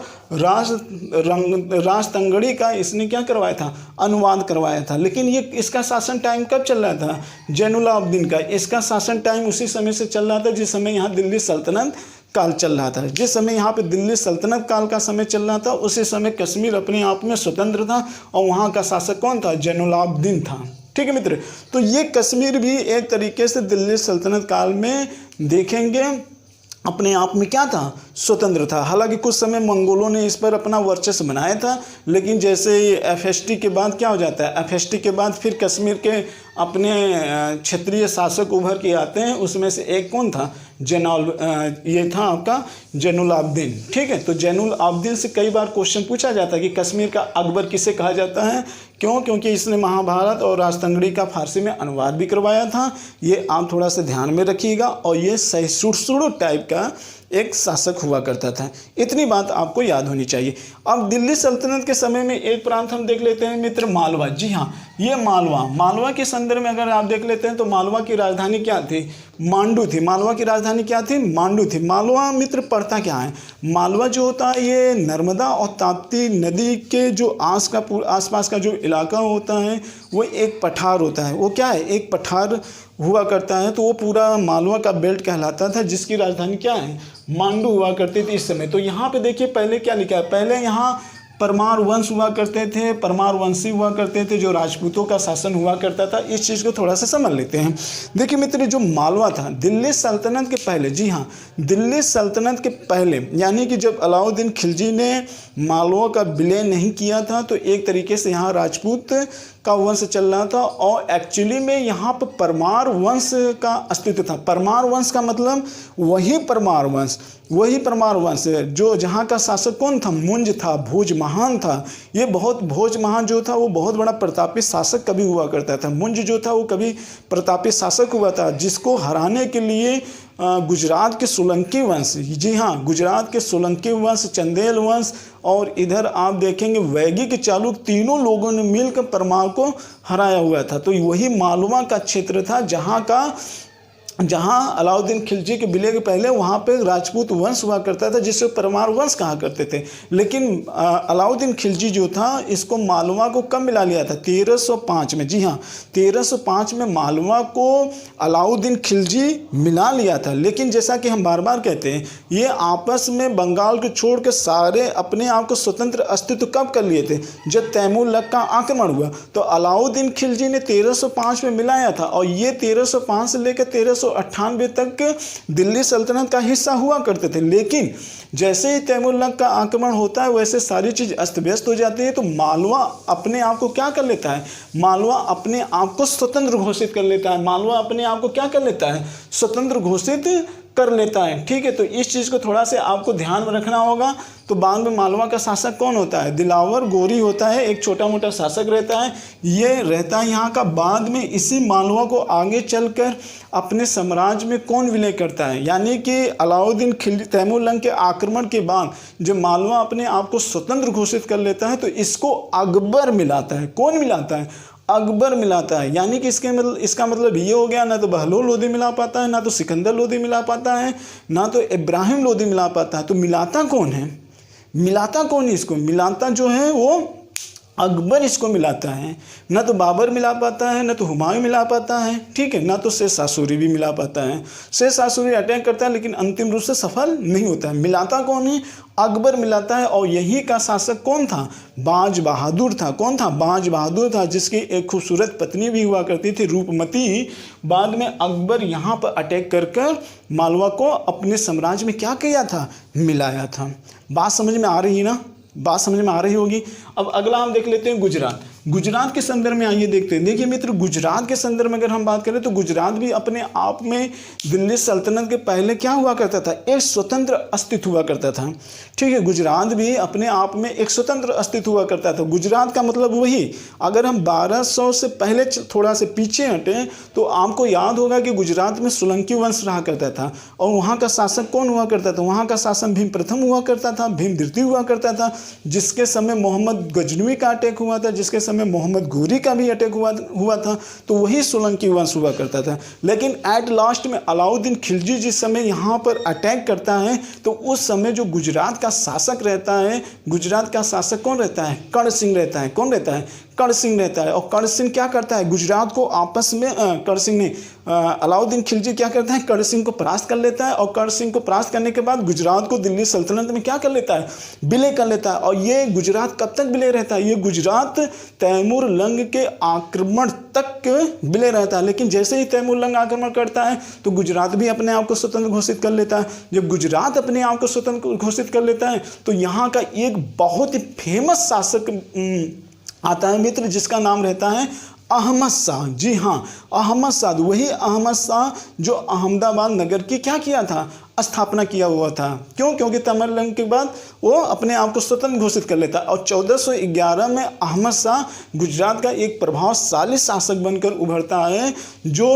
राजतंगड़ी का इसने क्या करवाया था? अनुवाद करवाया था। लेकिन ये इसका शासन टाइम कब चल रहा था? जैनुलाब्दीन का इसका शासन टाइम उसी समय से चल रहा था जिस समय यहाँ दिल्ली सल्तनत काल चल रहा था। जिस समय यहाँ पे दिल्ली सल्तनत काल का समय चल रहा था, उसी समय कश्मीर अपने आप में स्वतंत्र था, और वहाँ का शासक कौन था? जैनुलाब्दीन था। ठीक है मित्र, तो ये कश्मीर भी एक तरीके से दिल्ली सल्तनत काल में देखेंगे अपने आप में क्या था? स्वतंत्र था। हालांकि कुछ समय मंगोलों ने इस पर अपना वर्चस्व बनाया था, लेकिन जैसे FST के बाद क्या हो जाता है? FST के बाद फिर कश्मीर के अपने क्षेत्रीय शासक उभर के आते हैं। उसमें से एक कौन था? ये था आपका जैनुलाब्दीन। ठीक है, तो जैनुलाब्दीन से कई बार क्वेश्चन पूछा जाता है कि कश्मीर का अकबर किसे कहा जाता है? क्यों? क्योंकि इसने महाभारत और राजतंगड़ी का फारसी में अनुवाद भी करवाया था। ये आप थोड़ा सा ध्यान में रखिएगा। और ये सहिष्णु टाइप का एक शासक हुआ करता था। इतनी बात आपको याद होनी चाहिए। अब दिल्ली सल्तनत के समय में एक प्रांत हम देख लेते हैं मित्र, मालवा। जी हाँ, ये मालवा के संदर्भ में अगर आप देख लेते हैं तो मालवा की राजधानी क्या थी? मांडू थी। मालवा की राजधानी क्या थी? मांडू थी। मालवा मित्र पड़ता क्या है? मालवा जो होता है ये नर्मदा और ताप्ती नदी के जो आसपास का जो इलाका होता है वो एक पठार होता है। वो क्या है? एक पठार हुआ करता है, तो वो पूरा मालवा का बेल्ट कहलाता था, जिसकी राजधानी क्या है, मांडू हुआ करती थी इस समय। तो यहाँ पे देखिए पहले क्या लिखा है, पहले यहाँ परमार वंश हुआ करते थे, परमार वंशी हुआ करते थे, जो राजपूतों का शासन हुआ करता था। इस चीज़ को थोड़ा सा समझ लेते हैं। देखिए मित्र, जो मालवा था दिल्ली सल्तनत के पहले, जी हाँ, दिल्ली सल्तनत के पहले, यानी कि जब अलाउद्दीन खिलजी ने मालवा का विलय नहीं किया था, तो एक तरीके से यहाँ राजपूत का वंश चल रहा था, और एक्चुअली में यहाँ पर परमार वंश का अस्तित्व था। परमार वंश का मतलब वही परमार वंश जो जहाँ का शासक कौन था, मुंज था, भोज महान था। ये बहुत भोज महान जो था वो बहुत बड़ा प्रतापी शासक कभी हुआ करता था। मुंज जो था वो कभी प्रतापी शासक हुआ था, जिसको हराने के लिए गुजरात के सोलंकी वंश, जी हाँ, गुजरात के सोलंकी वंश, चंदेल वंश और इधर आप देखेंगे वैदिक चालुक्य, तीनों लोगों ने मिलकर परमार को हराया हुआ था। तो वही मालवा का क्षेत्र था जहाँ अलाउद्दीन खिलजी के विलय के पहले वहाँ पे राजपूत वंश हुआ करता था, जिसे परमार वंश कहा करते थे। लेकिन अलाउद्दीन खिलजी जो था इसको मालवा को कब मिला लिया था, 1305 में। जी हाँ, 1305 में मालवा को अलाउद्दीन खिलजी मिला लिया था। लेकिन जैसा कि हम बार बार कहते हैं, ये आपस में बंगाल को छोड़ के सारे अपने आप को स्वतंत्र अस्तित्व कब कर लिए थे, जब तैमूर का आक्रमण हुआ। तो अलाउद्दीन खिलजी ने 1305 में मिलाया था, और ये 1305 से लेकर 1398 तक दिल्ली सल्तनत का हिस्सा हुआ करते थे। लेकिन जैसे ही तैमूर का आक्रमण होता है, वैसे सारी चीज़ अस्त व्यस्त हो जाती है। तो मालवा अपने आप को क्या कर लेता है, मालवा अपने आप को स्वतंत्र घोषित कर लेता है। मालवा अपने आप को क्या कर लेता है, स्वतंत्र घोषित कर लेता है। ठीक है, तो इस चीज़ को थोड़ा से आपको ध्यान में रखना होगा। तो बाद में मालवा का शासक कौन होता है, दिलावर गोरी होता है, एक छोटा मोटा शासक रहता है, ये रहता है यहाँ का। बाद में इसी मालवा को आगे चलकर अपने साम्राज्य में कौन विलय करता है, यानी कि अलाउद्दीन खिलजी तैमूर के आक्रमण के बाद जब मालवा अपने आप को स्वतंत्र घोषित कर लेता है, तो इसको अकबर मिलाता है। कौन मिलाता है, अकबर मिलाता है। यानी कि इसका मतलब ये हो गया, ना तो बहलोल लोदी मिला पाता है, ना तो सिकंदर लोदी मिला पाता है, ना तो इब्राहिम लोदी मिला पाता है। तो मिलाता कौन है, मिलाता कौन है इसको, मिलाता जो है वो अकबर इसको मिलाता है। ना तो बाबर मिला पाता है, ना तो हुमायूं मिला पाता है, ठीक है, ना तो शेर शाह सूरी भी मिला पाता है। शेर शाह सूरी अटैक करता है लेकिन अंतिम रूप से सफल नहीं होता है। मिलाता कौन है, अकबर मिलाता है। और यही का शासक कौन था, बाज बहादुर था। कौन था, बाज बहादुर था, जिसकी एक खूबसूरत पत्नी भी हुआ करती थी, रूपमती। बाद में अकबर यहाँ पर अटैक कर मालवा को अपने साम्राज्य में क्या किया था, मिलाया था। बात समझ में आ रही है ना, बात समझ में आ रही होगी। अब अगला हम देख लेते हैं गुजरात। गुजरात के संदर्भ में आइए देखते हैं। देखिए मित्र, गुजरात के संदर्भ में अगर हम बात करें तो गुजरात भी अपने आप में दिल्ली सल्तनत के पहले क्या हुआ करता था, एक स्वतंत्र अस्तित्व हुआ करता था। ठीक है, गुजरात भी अपने आप में एक स्वतंत्र अस्तित्व हुआ करता था। गुजरात का मतलब वही, अगर हम 1200 से पहले थोड़ा से पीछे हटें तो आपको याद होगा कि गुजरात में सोलंकी वंश रहा करता था, और वहाँ का शासक कौन हुआ करता था, वहाँ का शासन भीम प्रथम हुआ करता था, भीम द्वितीय हुआ करता था, जिसके समय मोहम्मद गजनवी का अटैक हुआ था, जिसके समय मोहम्मद घोरी का भी अटैक हुआ था। तो वही सोलंकी वंश हुआ करता था। लेकिन एट लास्ट में अलाउद्दीन खिलजी जिस समय यहाँ पर अटैक करता है, तो उस समय जो गुजरात का शासक रहता है, गुजरात का शासक कौन रहता है, कर्ण सिंह रहता है। कौन रहता है, कर्ण सिंह रहता है। और कर्ण सिंह क्या करता है, गुजरात को आपस में कर्ण सिंह ने अलाउद्दीन खिलजी क्या करता है, कर्ण सिंह को परास्त कर लेता है। और कर्ण सिंह को परास्त करने के बाद गुजरात को दिल्ली सल्तनत में क्या कर लेता है, विलय कर लेता है। और ये गुजरात कब तक विलय रहता है, ये गुजरात तैमूर लंग के आक्रमण तक विलय रहता है। लेकिन जैसे ही तैमूर लंग आक्रमण करता है तो गुजरात भी अपने आप को स्वतंत्र घोषित कर लेता है। जब गुजरात अपने आप को स्वतंत्र घोषित कर लेता है तो यहाँ का एक बहुत ही फेमस शासक आता है मित्र, जिसका नाम रहता है अहमद शाह। जी हाँ, अहमद शाह, वही अहमद शाह जो अहमदाबाद नगर की क्या किया था, स्थापना किया हुआ था। क्यों, क्योंकि तैमूर लंग के बाद वो अपने आप को स्वतंत्र घोषित कर लेता। और 1411 में अहमद शाह गुजरात का एक प्रभावशाली शासक बनकर उभरता है, जो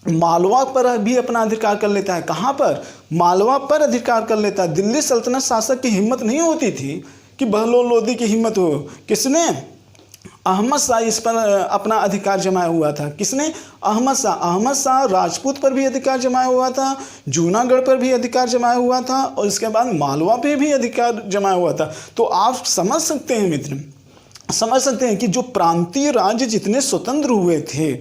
मालवा पर भी अपना अधिकार कर लेता है। कहाँ पर, मालवा पर अधिकार कर लेता है। दिल्ली सल्तनत शासक की हिम्मत नहीं होती थी कि बहलोल लोदी की हिम्मत हो। किसने, अहमद शाह इस पर अपना अधिकार जमाया हुआ था। किसने, अहमद शाह। अहमद शाह राजपूत पर भी अधिकार जमाया हुआ था, जूनागढ़ पर भी अधिकार जमाया हुआ था, और इसके बाद मालवा पे भी अधिकार जमाया हुआ था। तो आप समझ सकते हैं मित्र, समझ सकते हैं कि जो प्रांतीय राज्य जितने स्वतंत्र हुए थे,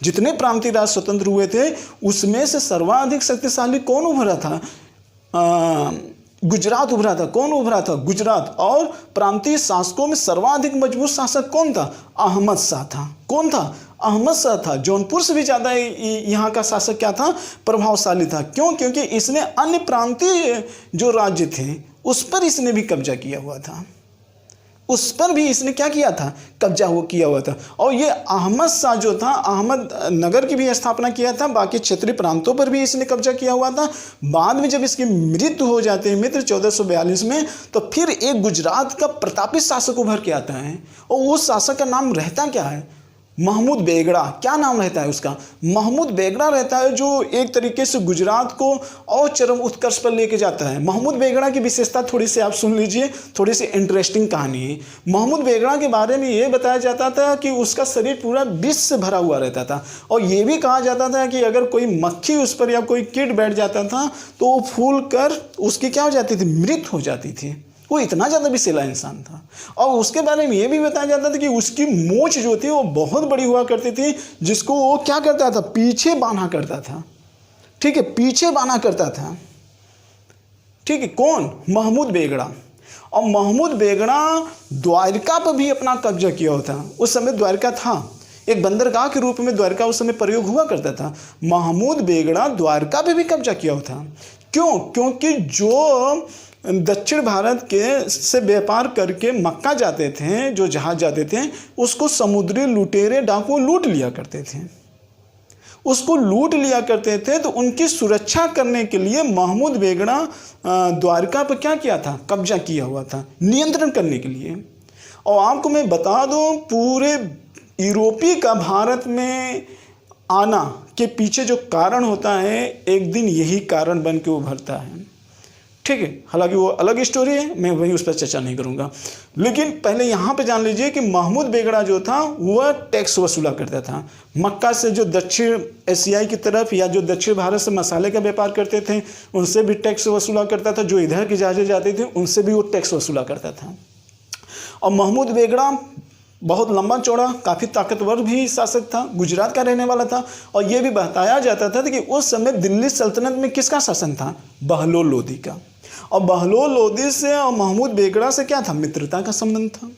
जितने प्रांतीय राज्य स्वतंत्र हुए थे, उसमें से सर्वाधिक शक्तिशाली कौन उभरा था? गुजरात उभरा था। कौन उभरा था? गुजरात। और प्रांतीय शासकों में सर्वाधिक मजबूत शासक कौन था? अहमद शाह था। कौन था? अहमद शाह था। जौनपुर से भी ज़्यादा यहाँ का शासक क्या था? प्रभावशाली था। क्यों? क्योंकि इसने अन्य प्रांतीय जो राज्य थे उस पर इसने भी कब्जा किया हुआ था, उस पर भी इसने क्या किया था? कब्जा किया हुआ था। और ये अहमद शाह जो था, अहमद नगर की भी स्थापना किया था, बाकी क्षेत्रीय प्रांतों पर भी इसने कब्जा किया हुआ था। बाद में जब इसकी मृत्यु हो जाती है मित्र 1442 में, तो फिर एक गुजरात का प्रतापी शासक उभर के आता है, और उस शासक का नाम रहता क्या है? महमूद बेगड़ा। क्या नाम रहता है उसका? महमूद बेगड़ा रहता है, जो एक तरीके से गुजरात को और चरम उत्कर्ष पर लेके जाता है। महमूद बेगड़ा की विशेषता थोड़ी सी आप सुन लीजिए, थोड़ी सी इंटरेस्टिंग कहानी है। महमूद बेगड़ा के बारे में ये बताया जाता था कि उसका शरीर पूरा विष से भरा हुआ रहता था, और ये भी कहा जाता था कि अगर कोई मक्खी उस पर या कोई कीट बैठ जाता था तो वो फूल कर उसकी क्या हो जाती थी? मृत्यु हो जाती थी। वो इतना ज़्यादा विषैला इंसान था। और उसके बारे में ये भी बताया जाता था कि उसकी मूंछ जो थी वो बहुत बड़ी हुआ करती थी, जिसको वो क्या करता था? पीछे बांधा करता था। ठीक है, पीछे बांधा करता था। ठीक है, कौन? महमूद बेगड़ा। और महमूद बेगड़ा द्वारका पर भी अपना कब्जा किया हुआ था। उस समय द्वारका था, एक बंदरगाह के रूप में द्वारका उस समय प्रयोग हुआ करता था। महमूद बेगड़ा द्वारका पे भी कब्जा किया हुआ था। क्यों? क्योंकि जो दक्षिण भारत के से व्यापार करके मक्का जाते थे, जो जहाज जाते थे, उसको समुद्री लुटेरे डाकू लूट लिया करते थे, उसको लूट लिया करते थे। तो उनकी सुरक्षा करने के लिए महमूद बेगड़ा द्वारका पर क्या किया था? कब्जा किया हुआ था, नियंत्रण करने के लिए। और आपको मैं बता दूं, पूरे यूरोपीय का भारत में आना के पीछे जो कारण होता है, एक दिन यही कारण बन के उभरता है। ठीक है, हालांकि वो अलग स्टोरी है, मैं वहीं उस पर चर्चा नहीं करूंगा। लेकिन पहले यहाँ पे जान लीजिए कि महमूद बेगड़ा जो था वह टैक्स वसूला करता था। मक्का से जो दक्षिण एशियाई की तरफ या जो दक्षिण भारत से मसाले का व्यापार करते थे उनसे भी टैक्स वसूला करता था, जो इधर की जहाज़ें जाती थी उनसे भी वो टैक्स वसूला करता था। और महमूद बेगड़ा बहुत लंबा चौड़ा, काफ़ी ताकतवर भी शासक था, गुजरात का रहने वाला था। और ये भी बताया जाता था कि उस समय दिल्ली सल्तनत में किसका शासन था? बहलोल लोदी का। और बहलोल लोदी से और महमूद बेगड़ा से क्या था? मित्रता का संबंध था।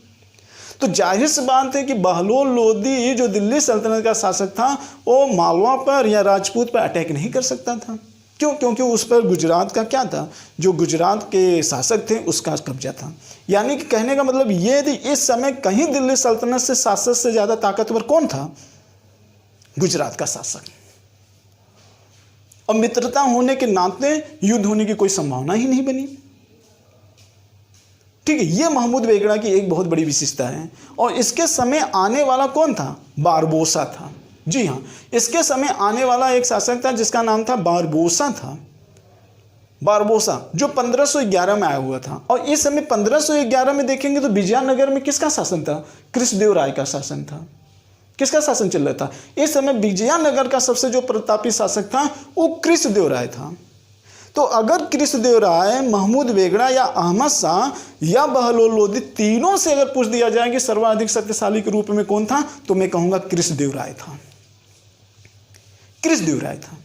तो जाहिर सी बात है कि बहलोल लोदी जो दिल्ली सल्तनत का शासक था, वो मालवा पर या राजपूत पर अटैक नहीं कर सकता था। क्यों? क्योंकि उस पर गुजरात का क्या था? जो गुजरात के शासक थे उसका कब्जा था। यानी कि कहने का मतलब ये थी, इस समय कहीं दिल्ली सल्तनत से शासक से ज़्यादा ताकतवर कौन था? गुजरात का शासक। और मित्रता होने के नाते युद्ध होने की कोई संभावना ही नहीं बनी। ठीक है, ये महमूद बेगड़ा की एक बहुत बड़ी विशेषता है। और इसके समय आने वाला कौन था? बारबोसा था। जी हाँ, इसके समय आने वाला एक शासक था जिसका नाम था बारबोसा था। बारबोसा जो 1511 में आया हुआ था। और इस समय 1511 में देखेंगे तो विजयनगर में किसका शासन था? कृष्णदेव राय का शासन था। किसका शासन चल रहा था इस समय? विजयनगर का सबसे जो प्रतापी शासक था वो कृष्णदेव राय था। तो अगर कृष्णदेव राय, महमूद बेगड़ा या अहमद शाह या बहलोल लोदी तीनों से अगर पूछ दिया जाए कि सर्वाधिक शक्तिशाली के रूप में कौन था, तो मैं कहूंगा कृष्णदेव राय था। कृष्णदेव राय था।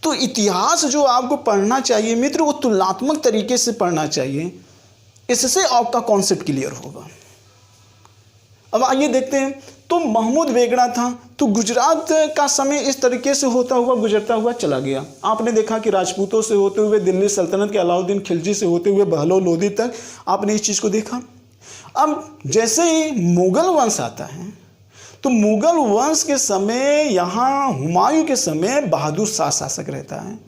तो इतिहास जो आपको पढ़ना चाहिए मित्र, वो तुलनात्मक तरीके से पढ़ना चाहिए, इससे आपका कॉन्सेप्ट क्लियर होगा। अब आइए देखते हैं। तो महमूद बेगड़ा था, तो गुजरात का समय इस तरीके से होता हुआ गुजरता हुआ चला गया। आपने देखा कि राजपूतों से होते हुए दिल्ली सल्तनत के अलाउद्दीन खिलजी से होते हुए बहलोल लोदी तक आपने इस चीज़ को देखा। अब जैसे ही मुगल वंश आता है, तो मुगल वंश के समय यहाँ हुमायूं के समय बहादुर शाह शासक रहता है।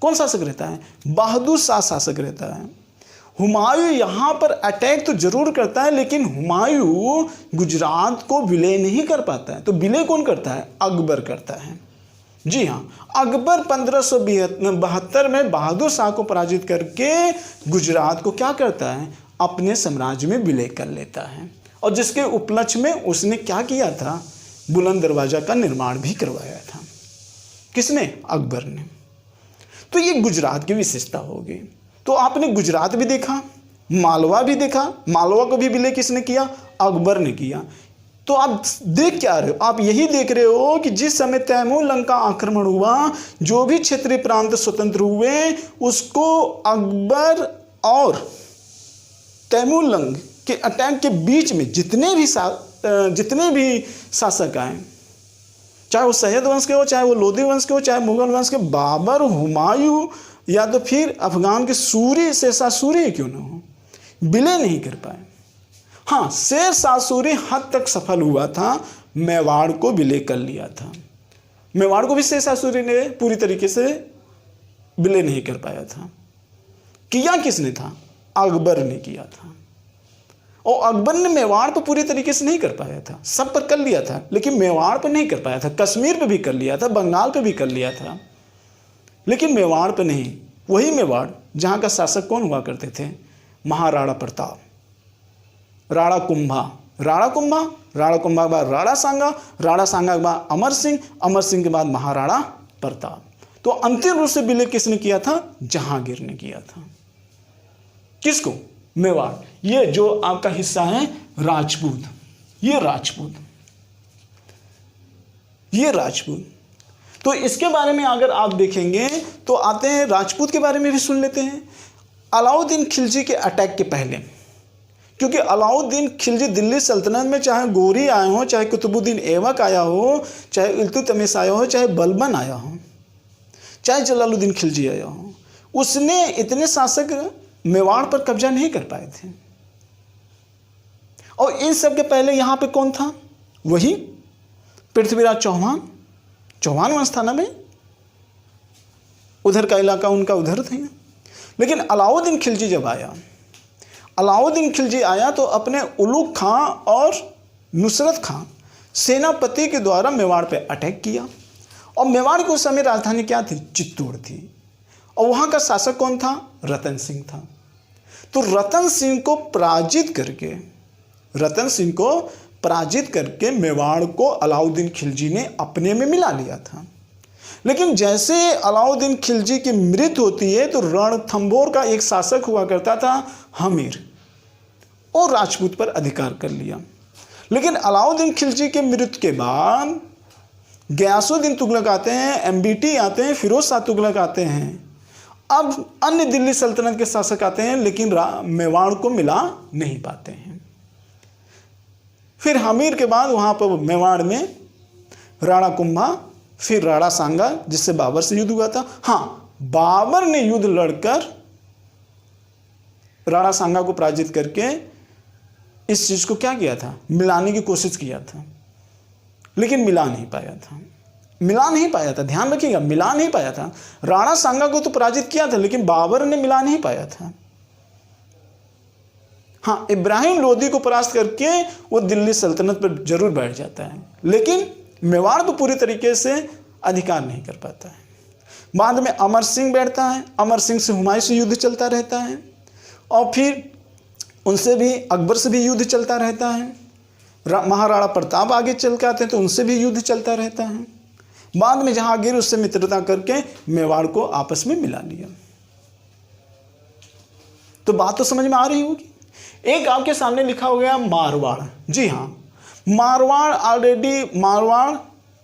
कौन शासक रहता है? बहादुर शाह शासक रहता है। हुमायूं यहाँ पर अटैक तो जरूर करता है, लेकिन हुमायूं गुजरात को विलय नहीं कर पाता है। तो विलय कौन करता है? अकबर करता है। जी हाँ, अकबर 1572 में बहादुर शाह को पराजित करके गुजरात को क्या करता है? अपने साम्राज्य में विलय कर लेता है। और जिसके उपलक्ष्य में उसने क्या किया था? बुलंद दरवाजा का निर्माण भी करवाया था। किसने? अकबर ने। तो ये गुजरात की विशेषता होगी। तो आपने गुजरात भी देखा, मालवा भी देखा। मालवा को भी विलय किसने किया? अकबर ने किया। तो आप देख क्या रहे हो, आप यही देख रहे हो कि जिस समय तैमूर लंग का आक्रमण हुआ, जो भी क्षेत्रीय प्रांत स्वतंत्र हुए, उसको अकबर और तैमूर लंग के अटैक के बीच में जितने भी शासक आए, चाहे वो सैयद वंश के हो, चाहे वो लोधी वंश के हो, चाहे मुगल वंश के, बाबर, हुमायूं या तो फिर अफगान के सूरी, शेरशाह सूरी क्यों ना हो, विलय नहीं कर पाए। हाँ, शेरशाह सूरी हद तक सफल हुआ था, मेवाड़ को विलय कर लिया था। मेवाड़ को भी शेरशाह सूरी ने पूरी तरीके से विलय नहीं कर पाया था। किया किसने था? अकबर ने किया था। और अकबर ने मेवाड़ पर पूरी तरीके से नहीं कर पाया था, सब पर कर लिया था, लेकिन मेवाड़ पर नहीं कर पाया था। कश्मीर पर भी कर लिया था, बंगाल पर भी कर लिया था, लेकिन मेवाड़ पर नहीं। वही मेवाड़ जहाँ का शासक कौन हुआ करते थे? महाराणा प्रताप, राणा कुंभा, राणा कुंभा के बाद राणा सांगा, राणा सांगा के बाद अमर सिंह, अमर सिंह के बाद महाराणा प्रताप। तो अंतिम रूप से विलय किसने किया था? जहांगीर ने किया था। किसको? मेवाड़। ये जो आपका हिस्सा है राजपूत, ये राजपूत। तो इसके बारे में अगर आप देखेंगे तो आते हैं, राजपूत के बारे में भी सुन लेते हैं। अलाउद्दीन खिलजी के अटैक के पहले, क्योंकि अलाउद्दीन खिलजी दिल्ली सल्तनत में चाहे गोरी आए हो, चाहे कुतुबुद्दीन ऐबक आया हो, चाहे इल्तुतमिश आया हो, चाहे बलबन आया हो, चाहे जलालुद्दीन खिलजी आया हो, उसने इतने शासक मेवाड़ पर कब्जा नहीं कर पाए थे। और इन सब के पहले यहां पे कौन था? वही पृथ्वीराज चौहान, चौहान वंश था ना भाई, उधर का इलाका उनका उधर था। लेकिन अलाउद्दीन खिलजी जब आया, अलाउद्दीन खिलजी आया तो अपने उलुग खां और नुसरत खां सेनापति के द्वारा मेवाड़ पे अटैक किया। और मेवाड़ की उस समय राजधानी क्या थी? चित्तौड़ थी। और वहाँ का शासक कौन था? रतन सिंह था। तो रतन सिंह को पराजित करके मेवाड़ को अलाउद्दीन खिलजी ने अपने में मिला लिया था। लेकिन जैसे अलाउद्दीन खिलजी की मृत्यु होती है तो रणथंभौर का एक शासक हुआ करता था हमीर, और राजपूत पर अधिकार कर लिया। लेकिन अलाउद्दीन खिलजी के मृत्यु के बाद गयासुद्दीन तुगलक आते हैं, एमबीटी आते हैं, फिरोज शाह तुगलक आते हैं, अब अन्य दिल्ली सल्तनत के शासक आते हैं, लेकिन मेवाड़ को मिला नहीं पाते हैं। फिर हमीर के बाद वहाँ पर मेवाड़ में राणा कुंभा, फिर राणा सांगा, जिससे बाबर से युद्ध हुआ था। हाँ, बाबर ने युद्ध लड़कर राणा सांगा को पराजित करके इस चीज को क्या किया था? मिलाने की कोशिश किया था, लेकिन मिला नहीं पाया था। ध्यान रखिएगा, मिला नहीं पाया था। राणा सांगा को तो पराजित किया था, लेकिन बाबर ने मिला नहीं पाया था। हाँ, इब्राहिम लोदी को परास्त करके वो दिल्ली सल्तनत पर जरूर बैठ जाता है, लेकिन मेवाड़ पर पूरी तरीके से अधिकार नहीं कर पाता है। बाद में अमर सिंह बैठता है, अमर सिंह से हुमायूं से युद्ध चलता रहता है, और फिर उनसे भी, अकबर से भी युद्ध चलता रहता है। महाराणा प्रताप आगे चल के आते हैं तो उनसे भी युद्ध चलता रहता है। बाद में जहांगीर उससे मित्रता करके मेवाड़ को आपस में मिला लिया। तो बात तो समझ में आ रही होगी। एक आपके सामने लिखा हो गया मारवाड़। जी हाँ, मारवाड़ ऑलरेडी, मारवाड़,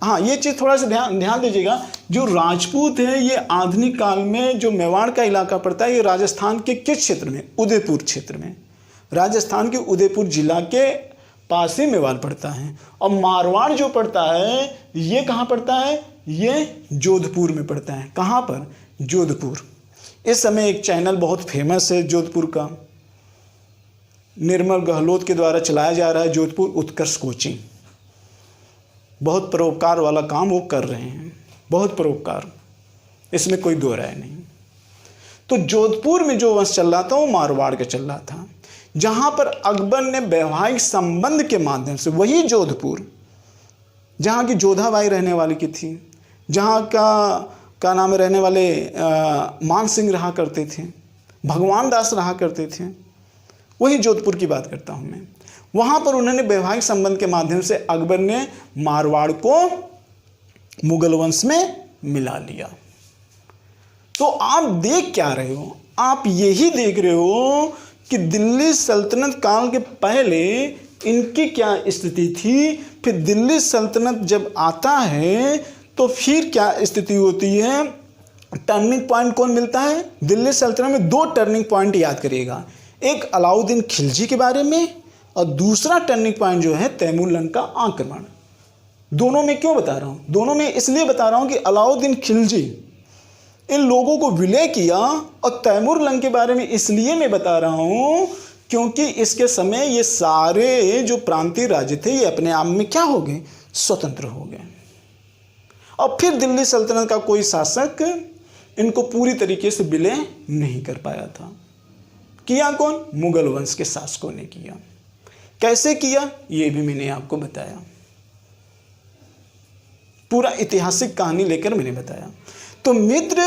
हाँ ये चीज़ थोड़ा सा ध्यान दीजिएगा। जो राजपूत है ये आधुनिक काल में जो मेवाड़ का इलाका पड़ता है, ये राजस्थान के किस क्षेत्र में? उदयपुर क्षेत्र में। राजस्थान के उदयपुर जिला के पास ही मेवाड़ पड़ता है। और मारवाड़ जो पड़ता है ये कहाँ पड़ता है? ये जोधपुर में पड़ता है। कहाँ पर? जोधपुर। इस समय एक चैनल बहुत फेमस है जोधपुर का, निर्मल गहलोत के द्वारा चलाया जा रहा है, जोधपुर उत्कर्ष कोचिंग। बहुत परोपकार वाला काम वो कर रहे हैं, बहुत परोपकार, इसमें कोई दो राय नहीं। तो जोधपुर में जो वंश चल रहा था वो मारवाड़ का चल रहा था, जहाँ पर अकबर ने वैवाहिक संबंध के माध्यम से, वही जोधपुर जहाँ की जोधाबाई रहने वाली की थी, जहाँ का नाम रहने वाले मान सिंह रहा करते थे, भगवान दास रहा करते थे, वही जोधपुर की बात करता हूँ मैं। वहाँ पर उन्होंने वैवाहिक संबंध के माध्यम से अकबर ने मारवाड़ को मुगल वंश में मिला लिया। तो आप देख क्या रहे हो? आप यही देख रहे हो कि दिल्ली सल्तनत काल के पहले इनकी क्या स्थिति थी, फिर दिल्ली सल्तनत जब आता है तो फिर क्या स्थिति होती है, टर्निंग पॉइंट कौन मिलता है दिल्ली सल्तनत में। 2 टर्निंग पॉइंट याद करिएगा, एक अलाउद्दीन खिलजी के बारे में और दूसरा टर्निंग पॉइंट जो है तैमूर लंग का आक्रमण। दोनों में क्यों बता रहा हूँ, दोनों में इसलिए बता रहा हूँ कि अलाउद्दीन खिलजी इन लोगों को विलय किया, और तैमूर लंग के बारे में इसलिए मैं बता रहा हूँ क्योंकि इसके समय ये सारे जो प्रांतीय राज्य थे ये अपने आप में क्या हो गए, स्वतंत्र हो गए। और फिर दिल्ली सल्तनत का कोई शासक इनको पूरी तरीके से विलय नहीं कर पाया था। किया कौन, मुगल वंश के शासकों ने किया। कैसे किया ये भी मैंने आपको बताया, पूरा ऐतिहासिक कहानी लेकर मैंने बताया। तो मित्र,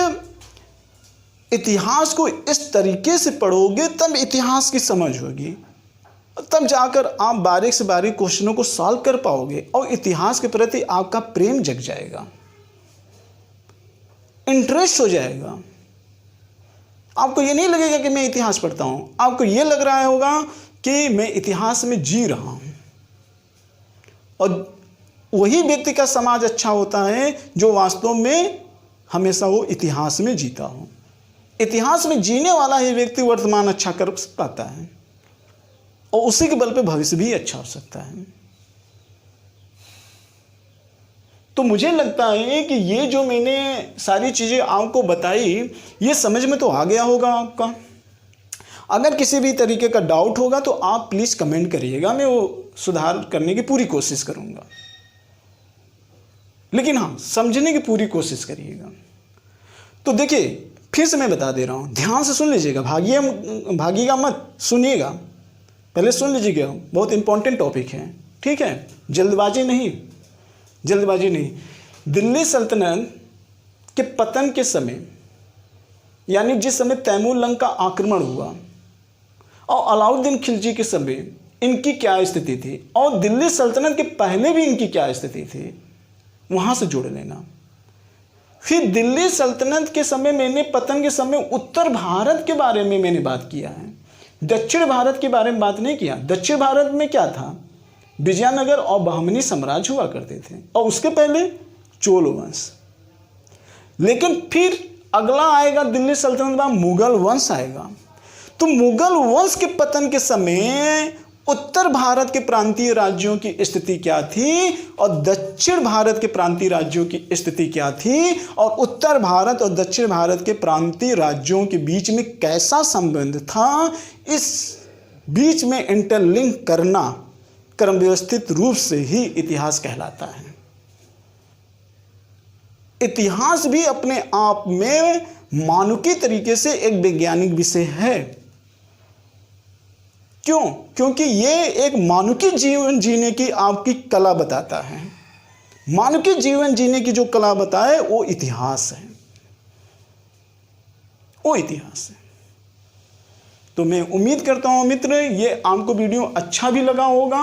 इतिहास को इस तरीके से पढ़ोगे तब इतिहास की समझ होगी, तब जाकर आप बारीक से बारीक क्वेश्चनों को सॉल्व कर पाओगे और इतिहास के प्रति आपका प्रेम जग जाएगा, इंटरेस्ट हो जाएगा। आपको ये नहीं लगेगा कि मैं इतिहास पढ़ता हूं, आपको ये लग रहा होगा कि मैं इतिहास में जी रहा हूं। और वही व्यक्ति का समाज अच्छा होता है जो वास्तव में हमेशा वो इतिहास में जीता हो। इतिहास में जीने वाला ही व्यक्ति वर्तमान अच्छा कर पाता है और उसी के बल पे भविष्य भी अच्छा हो सकता है। तो मुझे लगता है कि ये जो मैंने सारी चीज़ें आपको बताई ये समझ में तो आ गया होगा आपका। अगर किसी भी तरीके का डाउट होगा तो आप प्लीज़ कमेंट करिएगा, मैं वो सुधार करने की पूरी कोशिश करूँगा, लेकिन हाँ समझने की पूरी कोशिश करिएगा। तो देखिए फिर से मैं बता दे रहा हूँ, ध्यान से सुन लीजिएगा, भागिएगा मत, सुनिएगा, पहले सुन लीजिएगा, बहुत इंपॉर्टेंट टॉपिक है, ठीक है। जल्दबाजी नहीं। दिल्ली सल्तनत के पतन के समय, यानी जिस समय तैमूर लंग का आक्रमण हुआ और अलाउद्दीन खिलजी के समय इनकी क्या स्थिति थी, और दिल्ली सल्तनत के पहले भी इनकी क्या स्थिति थी, वहाँ से जोड़ लेना। फिर दिल्ली सल्तनत के समय मैंने पतन के समय उत्तर भारत के बारे में मैंने बात किया है, दक्षिण भारत के बारे में बात नहीं किया। दक्षिण भारत में क्या था, विजयनगर और बहमनी साम्राज्य हुआ करते थे, और उसके पहले चोल वंश। लेकिन फिर अगला आएगा दिल्ली सल्तनत में मुगल वंश आएगा। तो मुगल वंश के पतन के समय उत्तर भारत के प्रांतीय राज्यों की स्थिति क्या थी और दक्षिण भारत के प्रांतीय राज्यों की स्थिति क्या थी, और उत्तर भारत और दक्षिण भारत के प्रांतीय राज्यों के बीच में कैसा संबंध था, इस बीच में इंटरलिंक करना क्रम व्यवस्थित रूप से ही इतिहास कहलाता है। इतिहास भी अपने आप में मानवीय तरीके से एक वैज्ञानिक विषय है। क्यों? क्योंकि ये एक मानवीय जीवन जीने की आपकी कला बताता है। मानवीय जीवन जीने की जो कला बताए वो इतिहास है, वो इतिहास है। तो मैं उम्मीद करता हूं मित्र ये आपको वीडियो अच्छा भी लगा होगा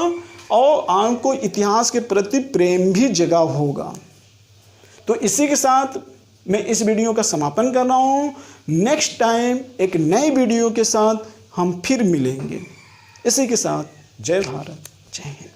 और आपको इतिहास के प्रति प्रेम भी जगा होगा। तो इसी के साथ मैं इस वीडियो का समापन कर रहा हूं। नेक्स्ट टाइम एक नई वीडियो के साथ हम फिर मिलेंगे। इसी के साथ जय भारत, जय हिंद।